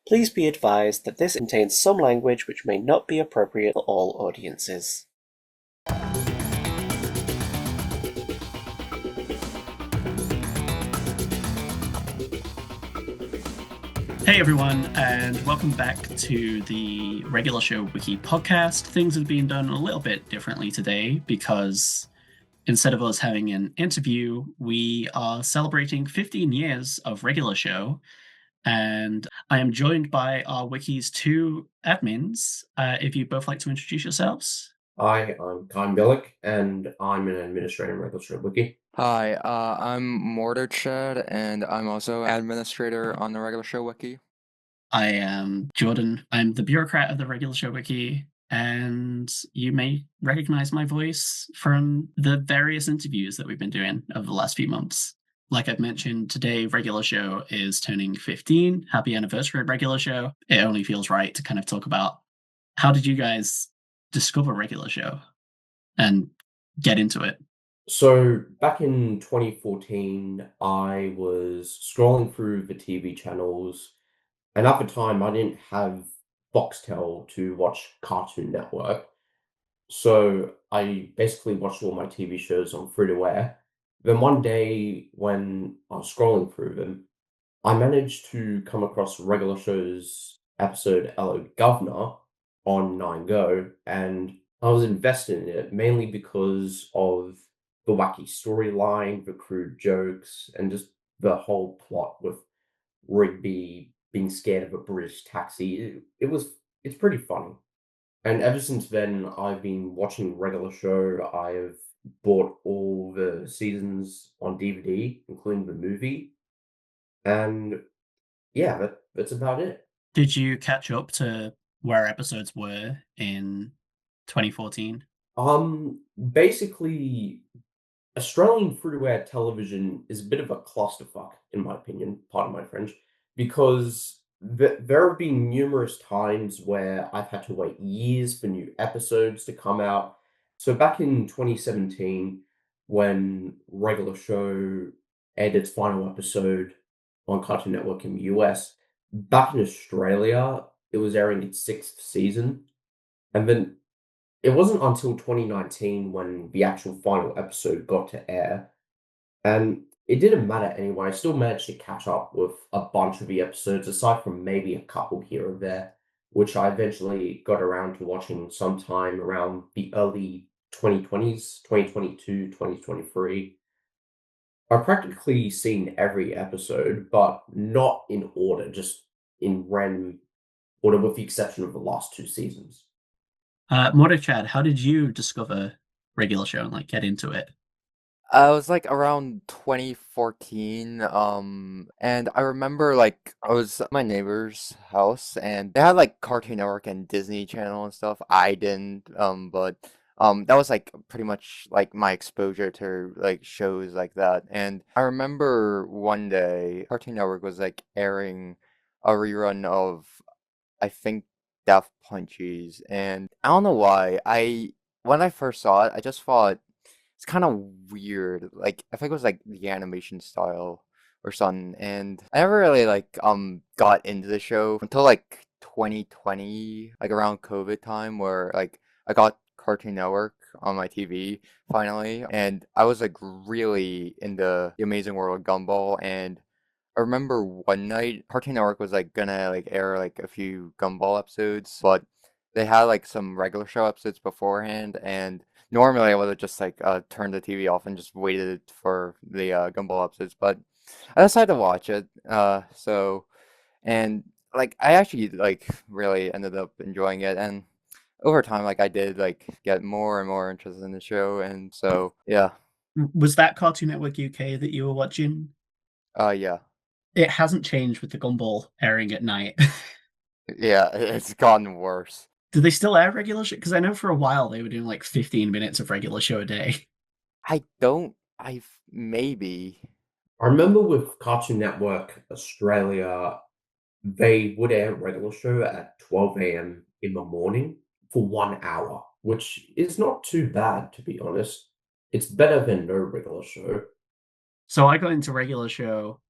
Please be advised that this contains some language which may not be appropriate for all audiences. Hey everyone, and welcome back to the Regular Show Wiki podcast. Things have been done a little bit differently today because instead of us having an interview, we are celebrating 15 years of Regular Show. And I am joined by our Wiki's two admins. If you'd both like to introduce yourselves. Hi, I'm Kyle Billick, and I'm an administrator in Regular Show Wiki. Hi, I'm Mortarchad, and I'm also administrator on the Regular Show Wiki. I am Jordan. I'm the bureaucrat of the Regular Show Wiki, and you may recognize my voice from the various interviews that we've been doing over the last few months. Like I've mentioned, today Regular Show is turning 15. Happy anniversary, Regular Show. It only feels right to kind of talk about how did you guys discover Regular Show and get into it? So, back in 2014, I was scrolling through the TV channels, and at the time, I didn't have Foxtel to watch Cartoon Network. So, I basically watched all my TV shows on free to air. Then one day, when I was scrolling through them, I managed to come across Regular Show's episode Hello Governor on 9Go, and I was invested in it mainly because of the wacky storyline, the crude jokes, and just the whole plot with Rigby being scared of a British taxi. It's pretty funny. And ever since then, I've been watching Regular Show. I have bought all the seasons on DVD, including the movie, and yeah, that's about it. Did you catch up to where episodes were in 2014? Basically, Australian free-to-air television is a bit of a clusterfuck, in my opinion, pardon my French, because there have been numerous times where I've had to wait years for new episodes to come out. So back in 2017, when Regular Show aired its final episode on Cartoon Network in the US, back in Australia, it was airing its sixth season. And then it wasn't until 2019 when the actual final episode got to air, and it didn't matter anyway. I still managed to catch up with a bunch of the episodes, aside from maybe a couple here or there, which I eventually got around to watching sometime around the early 2020s, 2022, 2023. I've practically seen every episode, but not in order, just in random order, with the exception of the last two seasons. Chad, how did you discover Regular Show and like get into it? I was like around 2014, and I remember like I was at my neighbor's house, and they had like Cartoon Network and Disney Channel and stuff. I didn't, but that was like pretty much like my exposure to like shows like that. And I remember one day Cartoon Network was like airing a rerun of I think Death Punchies, and I don't know why. I when I first saw it, I just thought it's kind of weird. Like I think it was like the animation style or something, and I never really like got into the show until like 2020, like around COVID time, where like I got Cartoon Network on my TV finally, and I was like really into the Amazing World of Gumball. And I remember one night Cartoon Network was like gonna like air like a few Gumball episodes, but they had like some regular show episodes beforehand, and normally I would have just like turned the TV off and just waited for the Gumball episodes, but I decided to watch it. And like I actually like really ended up enjoying it, and over time like I did like get more and more interested in the show, and so yeah. Was that Cartoon Network UK that you were watching? Yeah. It hasn't changed with the Gumball airing at night. Yeah, it's gotten worse. Do they still air Regular Show? Because I know for a while they were doing like 15 minutes of Regular Show a day. I don't. I've maybe. I remember with Cartoon Network Australia, they would air a regular show at 12 a.m. in the morning for 1 hour, which is not too bad, to be honest. It's better than no regular show. So I got into Regular Show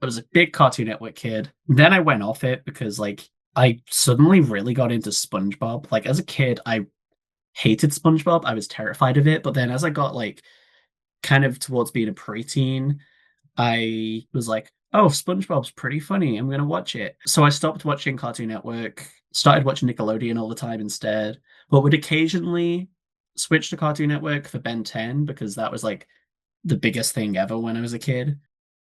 I was a big Cartoon Network kid. Then I went off it because like I suddenly really got into SpongeBob. Like as a kid, I hated SpongeBob. I was terrified of it. But then as I got like kind of towards being a preteen, I was like, oh, SpongeBob's pretty funny. I'm gonna watch it. So I stopped watching Cartoon Network, started watching Nickelodeon all the time instead, but would occasionally switch to Cartoon Network for Ben 10 because that was like the biggest thing ever when I was a kid.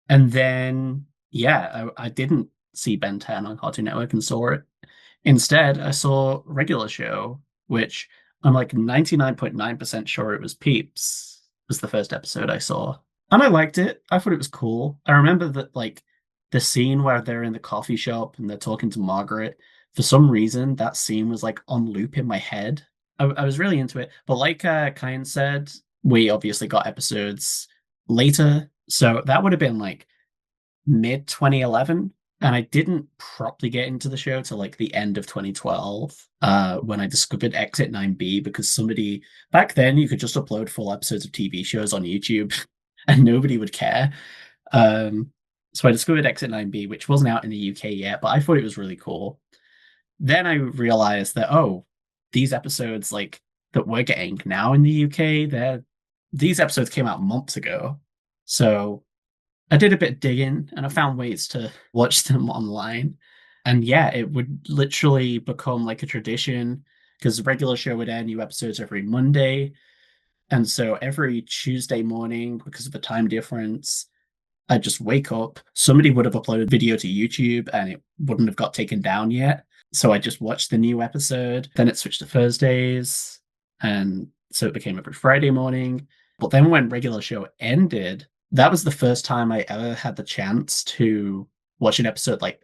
And then, yeah, I didn't see Ben 10 on Cartoon Network and saw it. Instead, I saw Regular Show, which I'm like 99.9% sure it was Peeps, was the first episode I saw. And I liked it. I thought it was cool. I remember that, like, the scene where they're in the coffee shop and they're talking to Margaret, for some reason, that scene was like on loop in my head. I was really into it. But like Kyan said, we obviously got episodes later. So that would have been like mid 2011, and I didn't properly get into the show till like the end of 2012 when I discovered Exit 9B, because somebody back then you could just upload full episodes of TV shows on YouTube and nobody would care. So I discovered Exit 9B, which wasn't out in the UK yet, but I thought it was really cool. Then I realized that, oh, these episodes like that we're getting now in the UK, these episodes came out months ago. So I did a bit of digging and I found ways to watch them online. And yeah, it would literally become like a tradition because the regular show would air new episodes every Monday. And so every Tuesday morning, because of the time difference, I'd just wake up. Somebody would have uploaded video to YouTube and it wouldn't have got taken down yet. So I just watched the new episode. Then it switched to Thursdays. And so it became every Friday morning. But then when regular show ended, that was the first time I ever had the chance to watch an episode like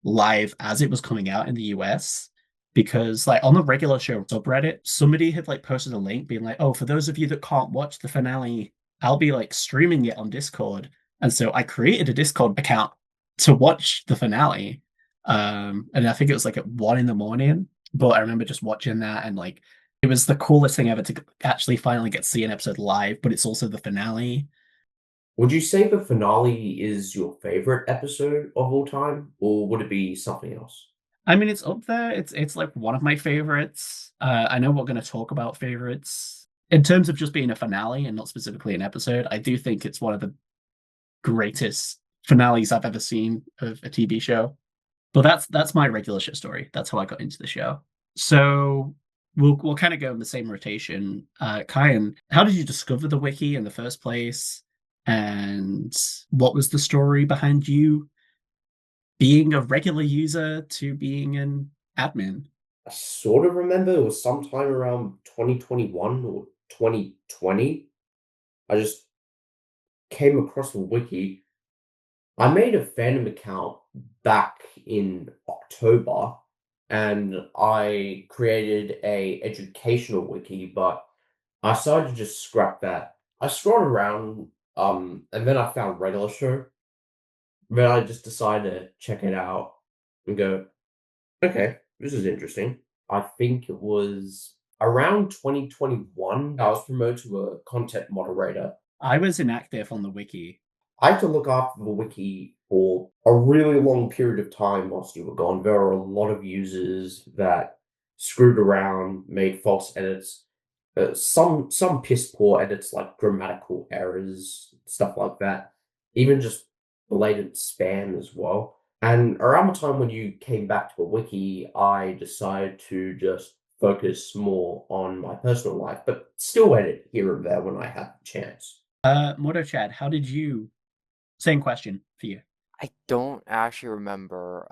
live as it was coming out in the US. Because like on the regular show subreddit, somebody had like posted a link being like, oh, for those of you that can't watch the finale, I'll be like streaming it on Discord. And so I created a Discord account to watch the finale. And I think it was like at 1 a.m. But I remember just watching that and like it was the coolest thing ever to actually finally get to see an episode live, but it's also the finale. Would you say the finale is your favorite episode of all time, or would it be something else? I mean, it's up there. It's like one of my favorites. I know we're going to talk about favorites in terms of just being a finale and not specifically an episode. I do think it's one of the greatest finales I've ever seen of a TV show. But that's my regular show story. That's how I got into the show. So we'll kind of go in the same rotation. Kyan, how did you discover the wiki in the first place? And what was the story behind you being a regular user to being an admin? I sort of remember it was sometime around 2021 or 2020. I just came across the wiki. I made a fandom account back in October and I created a educational wiki, but I decided to just scrap that. I scrolled around, and then I found Regular Show. Then I just decided to check it out and go, okay, this is interesting. I think it was around 2021. I was promoted to a content moderator. I was inactive on the wiki. I had to look after the wiki for a really long period of time whilst you were gone. There were a lot of users that screwed around, made false edits, some piss poor edits like grammatical errors, stuff like that. Even just blatant spam as well. And around the time when you came back to the wiki, I decided to just focus more on my personal life, but still edit here and there when I had the chance. Moto Chad, how did you? Same question for you. I don't actually remember.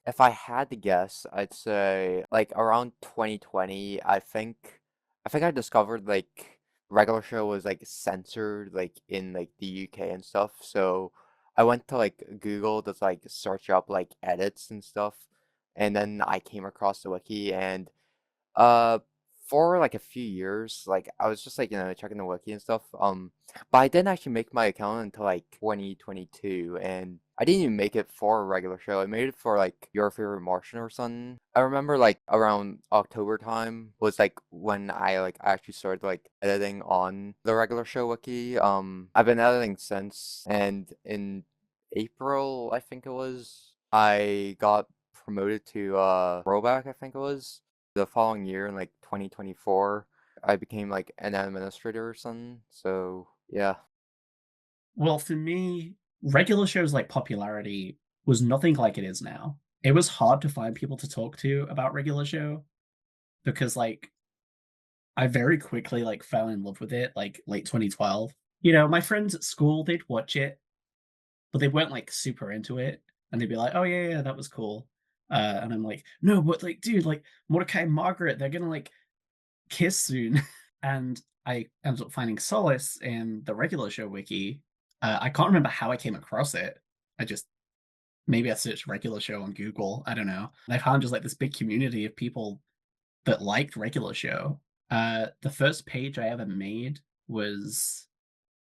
If I had to guess, I'd say like around 2020. I think I discovered like regular show was like censored like in like the UK and stuff. So I went to like Google to like search up like edits and stuff, and then I came across the wiki and uh, for like a few years, like I was just like checking the wiki and stuff. But I didn't actually make my account until like 2022, and I didn't even make it for a regular show. I made it for like Your Favorite Martian or something. I remember like around October time was like when I like actually started like editing on the regular show wiki. I've been editing since, and April, I think it was, I got promoted to rollback, I think it was. The following year in like 2024, I became like an administrator or something. So yeah. Well, for me, regular shows like popularity was nothing like it is now. It was hard to find people to talk to about regular show because like I very quickly like fell in love with it like late 2012. You know, my friends at school, they'd watch it, but they weren't like super into it. And they'd be like, oh yeah, that was cool. And I'm like, no, but like, dude, like Mordecai and Margaret, they're gonna like kiss soon. And I ended up finding solace in the regular show wiki. I can't remember how I came across it. I just maybe I searched regular show on Google. I don't know. And I found just like this big community of people that liked regular show. The first page I ever made was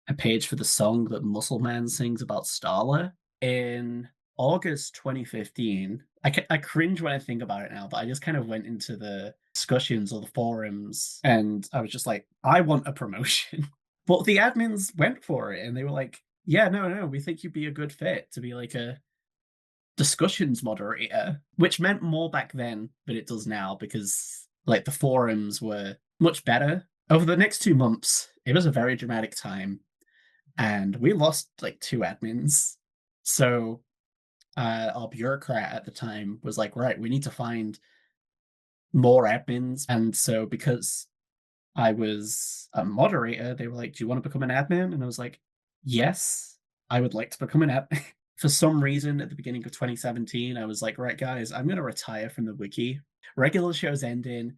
a page for the song that Muscleman sings about Starla in August 2015. I cringe when I think about it now, but I just kind of went into the discussions or the forums and I was just like, I want a promotion. But the admins went for it and they were like, yeah, no, we think you'd be a good fit to be like a discussions moderator, which meant more back then than it does now because like the forums were much better. Over the next 2 months, it was a very dramatic time and we lost like 2 admins. So our bureaucrat at the time was like, right, we need to find more admins. And so because I was a moderator, they were like, do you want to become an admin? And I was like, yes, I would like to become an admin. For some reason, at the beginning of 2017, I was like, right, guys, I'm going to retire from the wiki. Regular shows ending.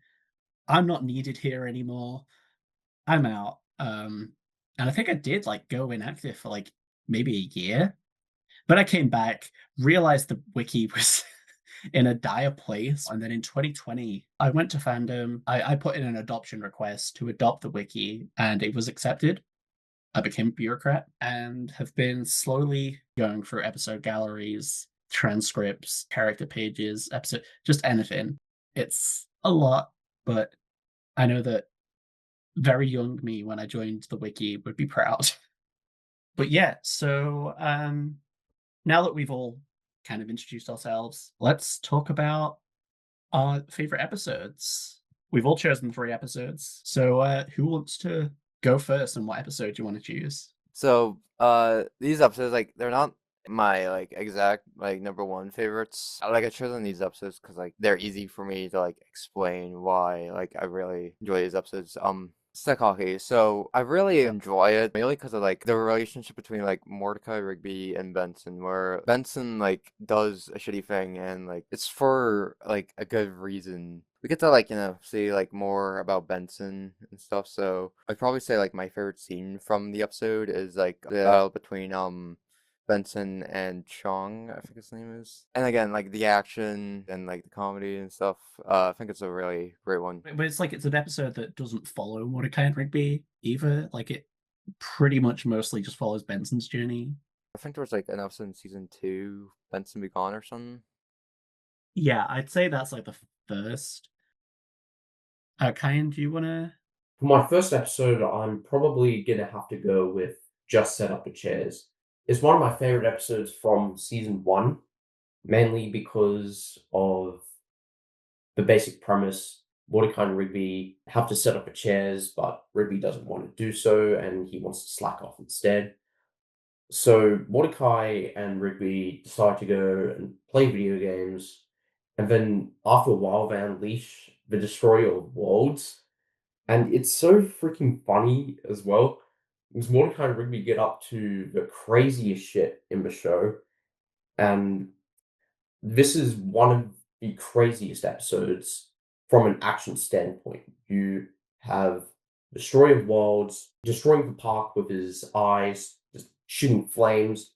I'm not needed here anymore. I'm out. And I think I did like go inactive for like maybe a year. But I came back, realized the wiki was in a dire place. And then in 2020, I went to fandom. I put in an adoption request to adopt the wiki, and it was accepted. I became a bureaucrat and have been slowly going through episode galleries, transcripts, character pages, episode, just anything. It's a lot, but I know that very young me when I joined the wiki would be proud. But yeah, so now that we've all kind of introduced ourselves, let's talk about our favorite episodes. We've all chosen 3 episodes. So who wants to go first and what episode do you want to choose? So these episodes, like, they're not my like exact like number one favorites. I chosen these episodes because like they're easy for me to like explain why like I really enjoy these episodes. Sekaki. So I really enjoy it mainly because of like the relationship between like Mordecai, Rigby, and Benson, where Benson like does a shitty thing and like it's for like a good reason. We get to like see like more about Benson and stuff. So I'd probably say like my favorite scene from the episode is like the battle between Benson and Chong, I think his name is. And again, like the action and like the comedy and stuff. I think it's a really great one. But it's like it's an episode that doesn't follow Mordecai and Rigby either. Like it pretty much mostly just follows Benson's journey. I think there was like an episode in season 2, Benson Be Gone or something. Yeah, I'd say that's like the first. Kyan, do you want to? For my first episode, I'm probably gonna have to go with Just Set Up the Chairs. It's one of my favorite episodes from season 1, mainly because of the basic premise. Mordecai and Rigby have to set up the chairs, but Rigby doesn't want to do so, and he wants to slack off instead. So Mordecai and Rigby decide to go and play video games, and then after a while they unleash the Destroyer of Worlds, and it's so freaking funny as well, because Mordecai and Rigby get up to the craziest shit in the show, and this is one of the craziest episodes from an action standpoint. You have Destroyer of Worlds destroying the park with his eyes, just shooting flames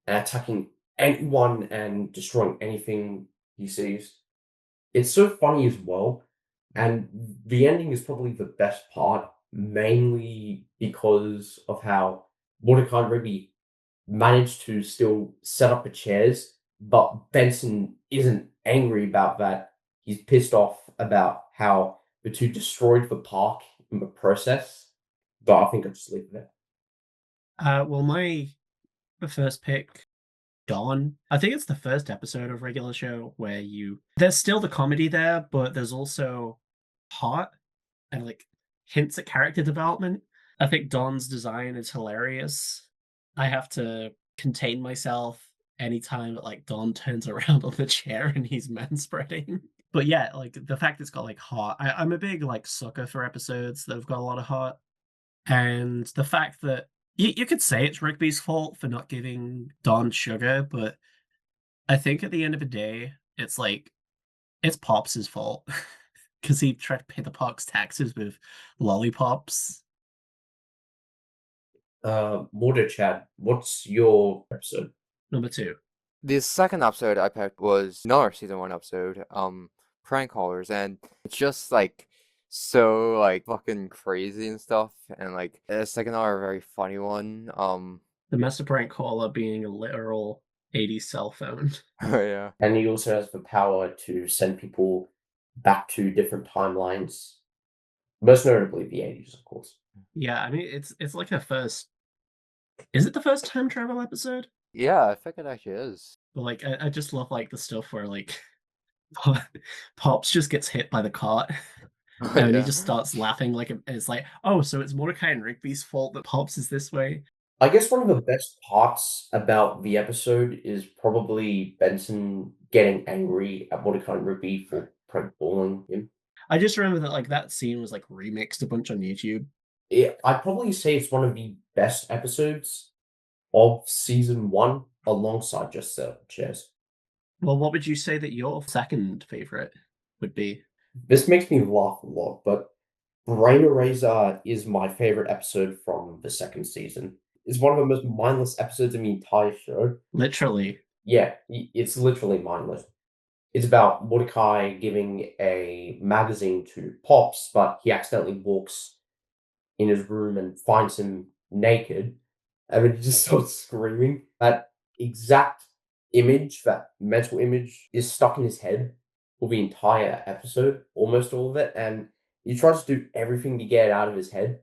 and attacking anyone and destroying anything he sees. It's so funny as well, and the ending is probably the best part, mainly because of how Mordecai and Rigby managed to still set up the chairs, but Benson isn't angry about that. He's pissed off about how the two destroyed the park in the process. But I think I'll just leave it there. Well, my first pick Dawn. I think it's the first episode of Regular Show where there's still the comedy there, but there's also heart and like hints at character development. I think Dawn's design is hilarious. I have to contain myself anytime that like Dawn turns around on the chair and he's manspreading. But yeah, like the fact it's got like heart. I'm a big like sucker for episodes that have got a lot of heart. And the fact that you could say it's Rigby's fault for not giving Dawn sugar, but I think at the end of the day, it's Pops' fault because he tried to pay the Pox taxes with lollipops. Mortar Chad, what's your episode? Number 2. The second episode I picked was another season 1 episode, Prank Callers, and it's just like so like fucking crazy and stuff, and like it's like another very funny one. The Master Prank Caller being a literal 80s cell phone. Yeah. And he also has the power to send people back to different timelines, most notably the 80s, of course. Yeah, I mean it's like the first. Is it the first time travel episode? Yeah, I think it actually is. But like I just love like the stuff where like Pops just gets hit by the cart. And he Yeah. just starts laughing like it's like, oh, so it's Mordecai and Rigby's fault that Pops is this way. I guess one of the best parts about the episode is probably Benson getting angry at Mordecai and Rigby for prank calling him. I just remember that like that scene was like remixed a bunch on YouTube. I'd probably say it's one of the best episodes of season 1, alongside Just Chairs. Well, what would you say that your second favorite would be? This makes me laugh a lot, but Brain Eraser is my favorite episode from the second season. It's one of the most mindless episodes in the entire show. Literally. Yeah, it's literally mindless. It's about Mordecai giving a magazine to Pops, but he accidentally walks in his room and finds him naked, and then he just starts screaming. That exact image, that mental image, is stuck in his head for the entire episode, almost all of it, and he tries to do everything to get it out of his head.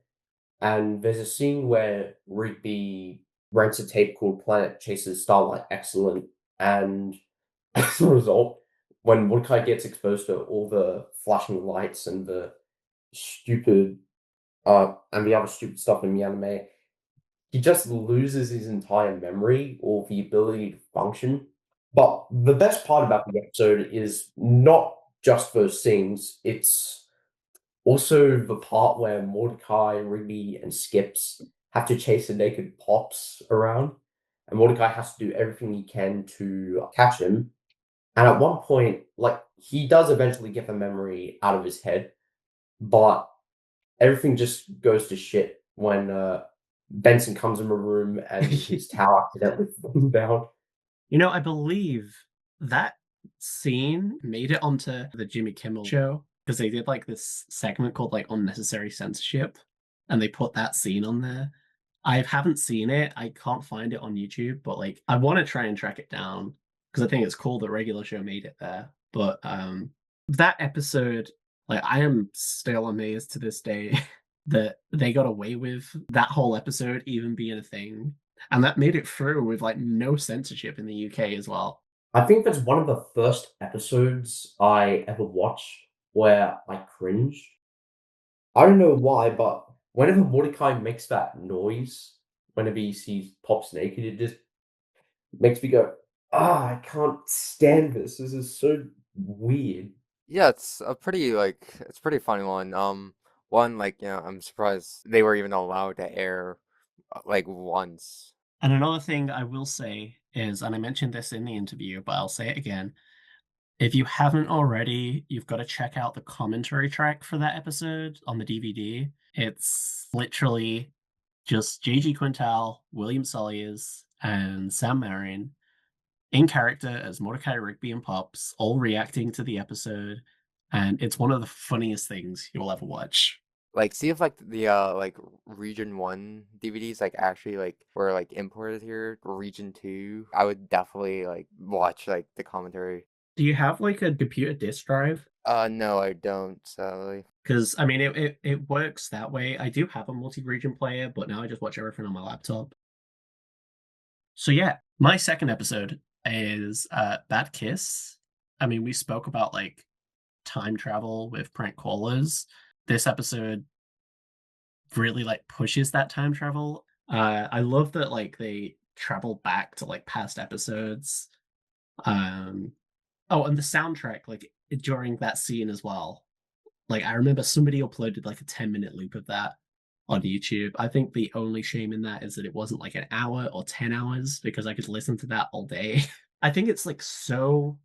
And there's a scene where Rigby rents a tape called Planet Chases Starlight Excellent, and as a result, when Mordecai gets exposed to all the flashing lights and the stupid and the other stupid stuff in the anime, he just loses his entire memory or the ability to function. But the best part about the episode is not just those scenes, it's also the part where Mordecai, Rigby, and Skips have to chase the naked Pops around, and Mordecai has to do everything he can to catch him. And at one point, like, he does eventually get the memory out of his head, but everything just goes to shit when Benson comes in the room and his tower accidentally falls down. You know, I believe that scene made it onto the Jimmy Kimmel show because they did like this segment called like Unnecessary Censorship, and they put that scene on there. I haven't seen it. I can't find it on YouTube, but like I want to try and track it down because I think it's cool that Regular Show made it there. But that episode, like I am still amazed to this day that they got away with that whole episode even being a thing. And that made it through with like no censorship in the UK as well. I think that's one of the first episodes I ever watched where I cringed. I don't know why, but whenever Mordecai makes that noise, whenever he sees Pops naked, it just makes me go, I can't stand this. This is so weird. Yeah, it's a pretty funny one. One like I'm surprised they were even allowed to air like once. And another thing I will say is, and I mentioned this in the interview, but I'll say it again. If you haven't already, you've got to check out the commentary track for that episode on the DVD. It's literally just J.G. Quintal, William Salyers, and Sam Marion in character as Mordecai, Rigby, and Pops, all reacting to the episode. And it's one of the funniest things you'll ever watch. Like, see if like the like Region 1 DVDs like actually like were like imported here. Region 2, I would definitely like watch like the commentary. Do you have like a computer disk drive? No, I don't, sadly. Because I mean, it works that way. I do have a multi-region player, but now I just watch everything on my laptop. So yeah, my second episode is Bad Kiss. I mean, we spoke about like time travel with prank callers. This episode really like pushes that time travel. I love that like they travel back to like past episodes. Um oh, and the soundtrack like during that scene as well. Like I remember somebody uploaded like a 10-minute loop of that on YouTube. I think the only shame in that is that it wasn't like an hour or 10 hours because I could listen to that all day. I think it's like so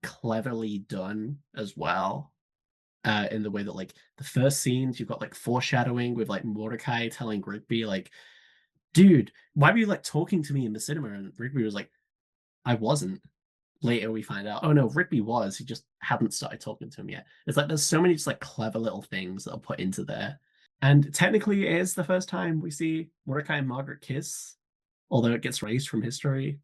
cleverly done as well. In the way that like the first scenes you've got like foreshadowing with like Mordecai telling Rigby like, dude, why were you like talking to me in the cinema? And Rigby was like, I wasn't. Later we find out, oh no, Rigby was. He just hadn't started talking to him yet. It's like there's so many just like clever little things that are put into there. And technically it is the first time we see Mordecai and Margaret kiss, although it gets erased from history.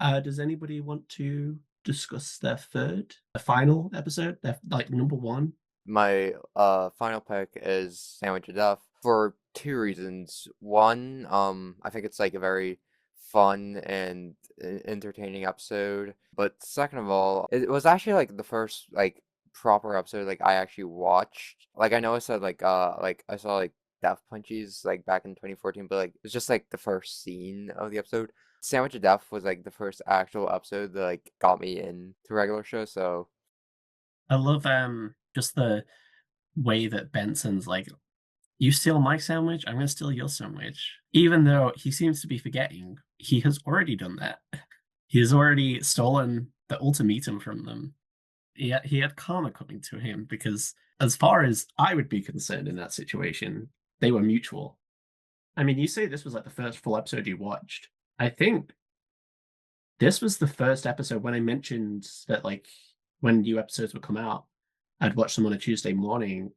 Does anybody want to discuss their the final episode, their like number one? My final pick is Sandwich of Death for two reasons. One, I think it's like a very fun and entertaining episode. But second of all, it was actually like the first like proper episode like I actually watched. Like I know I said like I saw like Death Punchies like back in 2014, but like it's just like the first scene of the episode. Sandwich of Death was like the first actual episode that like got me into regular show, so I love just the way that Benson's like, you steal my sandwich, I'm gonna steal your sandwich. Even though he seems to be forgetting, he has already done that. He has already stolen the ultimatum from them. He had karma coming to him because, as far as I would be concerned in that situation, they were mutual. I mean, you say this was like the first full episode you watched. I think this was the first episode when I mentioned that, like, when new episodes would come out, I'd watch them on a Tuesday morning.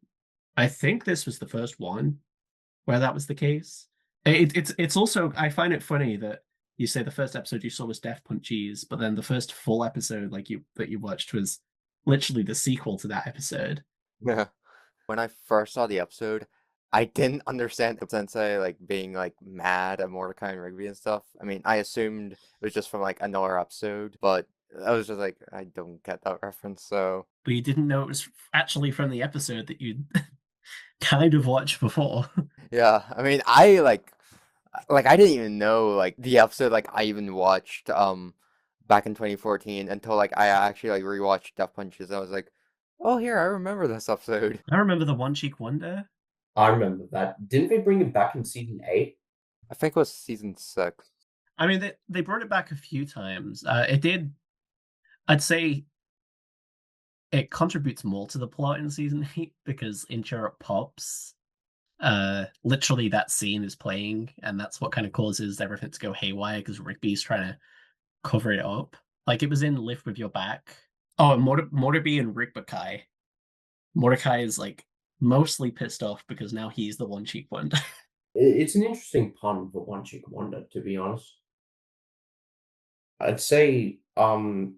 I think this was the first one where that was the case. It's also, I find it funny that you say the first episode you saw was Death Punchies, but then the first full episode like you watched was literally the sequel to that episode. yeah. When I first saw the episode, I didn't understand the sensei like being like mad at Mordecai and Rigby and stuff. I mean, I assumed it was just from like another episode, but I was just like, I don't get that reference. So But you didn't know it was actually from the episode that you kind of watched before. yeah, I mean, I like I didn't even know like the episode like I even watched back in 2014 until like I actually like rewatched Death Punches. I was like, oh, here I remember this episode. I remember the One Cheek Wonder. I remember that. Didn't they bring him back in season 8? I think it was season 6. I mean, they brought it back a few times. It did. I'd say it contributes more to the plot in season 8 because Incher pops. Literally that scene is playing, and that's what kind of causes everything to go haywire because Rigby's trying to cover it up. Like it was in Lift with Your Back. Oh, and Morderby and Rigby. Mordecai is like mostly pissed off because now he's the One Cheek Wonder. It's an interesting pun for One Chick Wonder, to be honest. I'd say, for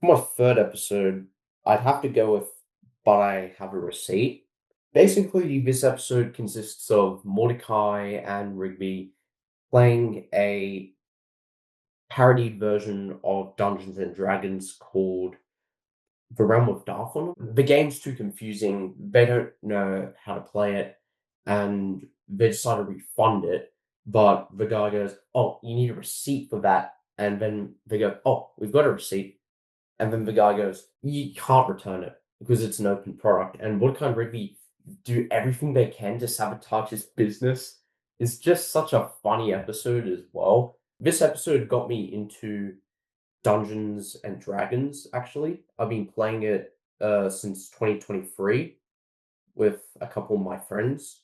my third episode, I'd have to go with But I Have a Receipt. Basically, this episode consists of Mordecai and Rigby playing a parodied version of Dungeons and Dragons called The Realm of Darfon. The game's too confusing. They don't know how to play it, and they decide to refund it. But the guy goes, "Oh, you need a receipt for that." And then they go, "Oh, we've got a receipt." And then the guy goes, "You can't return it because it's an open product." And Mordecai and Rigby do everything they can to sabotage his business. It's just such a funny episode as well. This episode got me into Dungeons and Dragons, actually. I've been playing it since 2023 with a couple of my friends.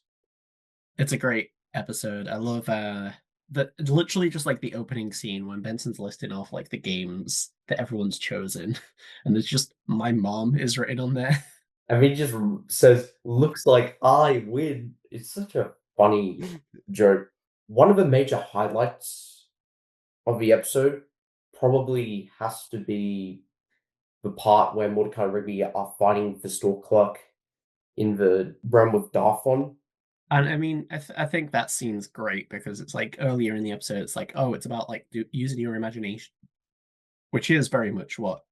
It's a great episode. I love the literally just like the opening scene when Benson's listing off like the games that everyone's chosen, and there's just my mom is written on there. And he just says, "Looks like I win." It's such a funny joke. One of the major highlights of the episode probably has to be the part where Mordecai and Rigby are fighting the store clerk in the realm of Darfon. And I mean, I think that scene's great because it's like earlier in the episode, it's like, oh, it's about like using your imagination, which is very much what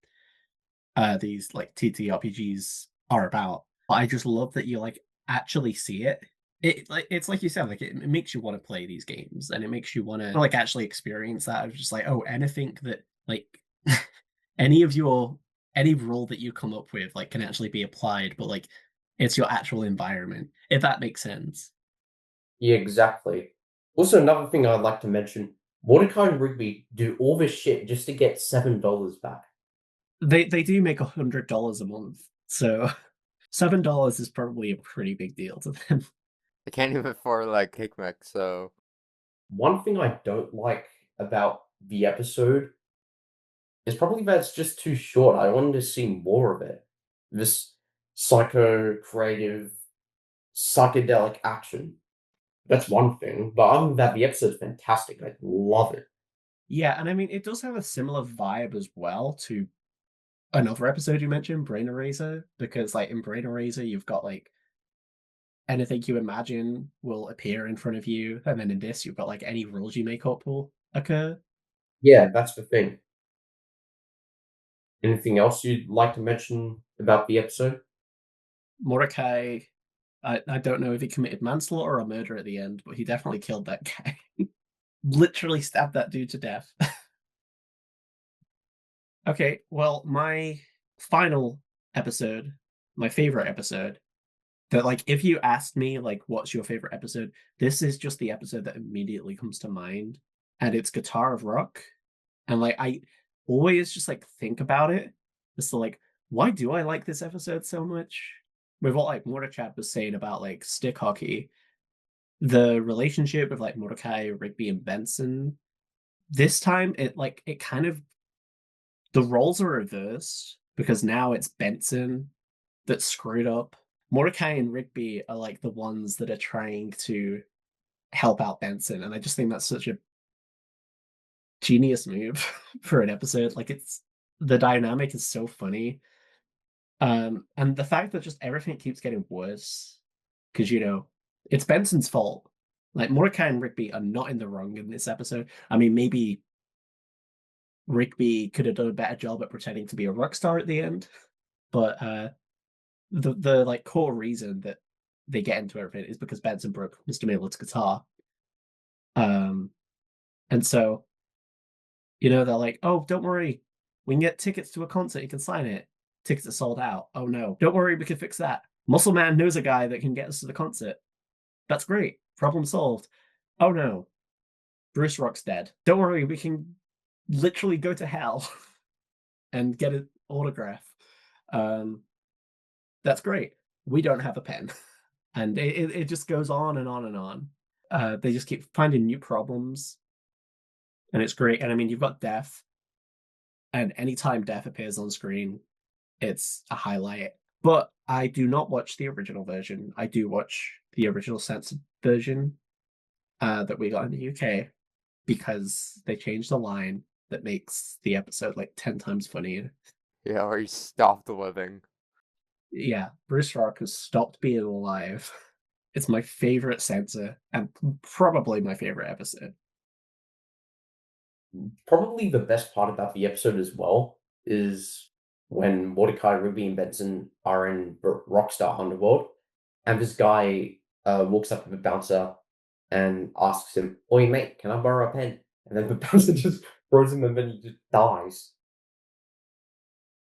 these like TTRPGs are about. But I just love that you like actually see it. It's like you said, like it makes you want to play these games and it makes you want to like actually experience that. Of just like, oh, anything that like any of your any rule that you come up with like can actually be applied, but like it's your actual environment, if that makes sense. Yeah, exactly. Also, another thing I'd like to mention, Mordecai and Rigby do all this shit just to get $7 back. They do make $100 a month, so $7 is probably a pretty big deal to them. I can't even afford like cake mix, so One thing I don't like about the episode is probably that it's just too short. I wanted to see more of it. This psycho creative psychedelic action. That's one thing. But other than that, the episode's fantastic. I love it. Yeah, and I mean it does have a similar vibe as well to another episode you mentioned, Brain Eraser, because like in Brain Eraser you've got like anything you imagine will appear in front of you, and then in this you've got like any rules you make up will occur. Yeah, that's the thing. Anything else you'd like to mention about the episode? Mordecai, I don't know if he committed manslaughter or murder at the end, but he definitely killed that guy. Literally stabbed that dude to death. Okay, well, my final episode, my favorite episode, that like if you asked me like what's your favorite episode, this is just the episode that immediately comes to mind. And it's Guitar of Rock. And like I always just like think about it. It's like, why do I like this episode so much? With what like Mordecai was saying about like stick hockey, the relationship with like Mordecai, Rigby, and Benson. This time it kind of the roles are reversed because now it's Benson that's screwed up. Mordecai and Rigby are like the ones that are trying to help out Benson, and I just think that's such a genius move for an episode. Like it's the dynamic is so funny. And the fact that just everything keeps getting worse because it's Benson's fault. Like Mordecai and Rigby are not in the wrong in this episode. I mean, maybe Rigby could have done a better job at pretending to be a rock star at the end, but the like core reason that they get into everything is because Benson broke Mr. Miller's guitar. Um, and so they're like, "Oh, don't worry, we can get tickets to a concert. You can sign it. Tickets are sold out. Oh no, don't worry, we can fix that. Muscle Man knows a guy that can get us to the concert. That's great. Problem solved. Oh no, Bruce Rock's dead. Don't worry, we can literally go to hell and get an autograph. Um, that's great. We don't have a pen." And it just goes on and on and on. They just keep finding new problems, and it's great. And I mean, you've got Death, and anytime Death appears on screen, it's a highlight. But I do not watch the original version. I do watch the original censored version that we got in the UK because they changed the line that makes the episode like 10 times funnier. yeah, or he stopped living. Yeah, Bruce Rock has stopped being alive. It's my favorite censor and probably my favorite episode. Probably the best part about the episode as well is when Mordecai, Ruby, and Benson are in Rockstar Underworld, and this guy walks up to the bouncer and asks him, "Oi, mate, can I borrow a pen?" And then the bouncer just throws him and then he just dies.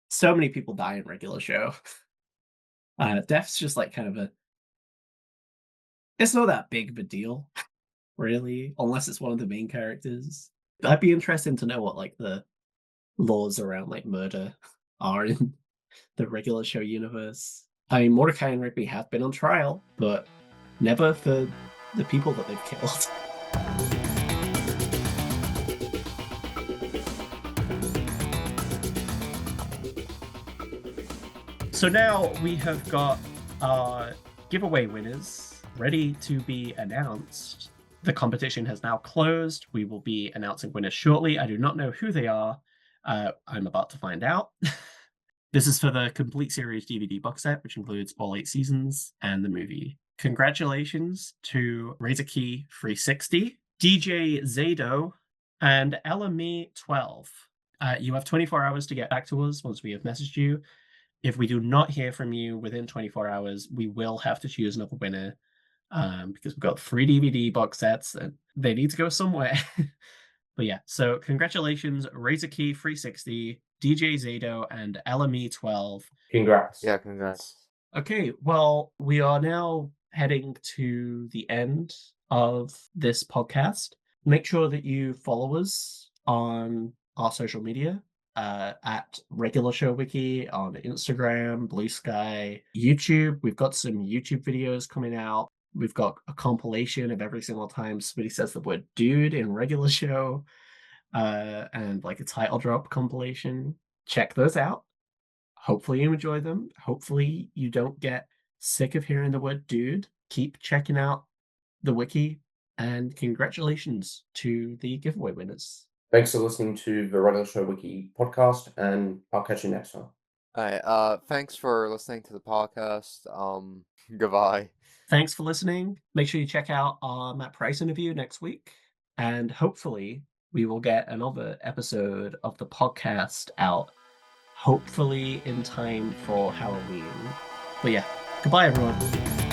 So many people die in Regular Show. Death's just like kind of it's not that big of a deal, really, unless it's one of the main characters. I'd be interested to know what like the laws around like murder are in the Regular Show universe. I mean, Mordecai and Rigby have been on trial, but never for the people that they've killed. So now we have got our giveaway winners ready to be announced. The competition has now closed. We will be announcing winners shortly. I do not know who they are. I'm about to find out. This is for the complete series DVD box set, which includes all 8 seasons and the movie. Congratulations to RazorKey360, DJ Zado, and LME12. You have 24 hours to get back to us once we have messaged you. If we do not hear from you within 24 hours, we will have to choose another winner because we've got 3 DVD box sets and they need to go somewhere. But yeah, so congratulations, RazorKey360, DJ Zado, and LME12. Congrats. Yeah, congrats. Okay, well, we are now heading to the end of this podcast. Make sure that you follow us on our social media at Regular Show Wiki on Instagram, Blue Sky, YouTube. We've got some YouTube videos coming out. We've got a compilation of every single time somebody says the word dude in Regular Show and like a title drop compilation. Check those out. Hopefully you enjoy them. Hopefully you don't get sick of hearing the word dude. Keep checking out the wiki, and congratulations to the giveaway winners. Thanks for listening to the Regular Show Wiki podcast, and I'll catch you next time. Alright, thanks for listening to the podcast. Goodbye. Thanks for listening. Make sure you check out our Matt Price interview next week, and hopefully we will get another episode of the podcast out, hopefully in time for Halloween. But yeah, goodbye everyone.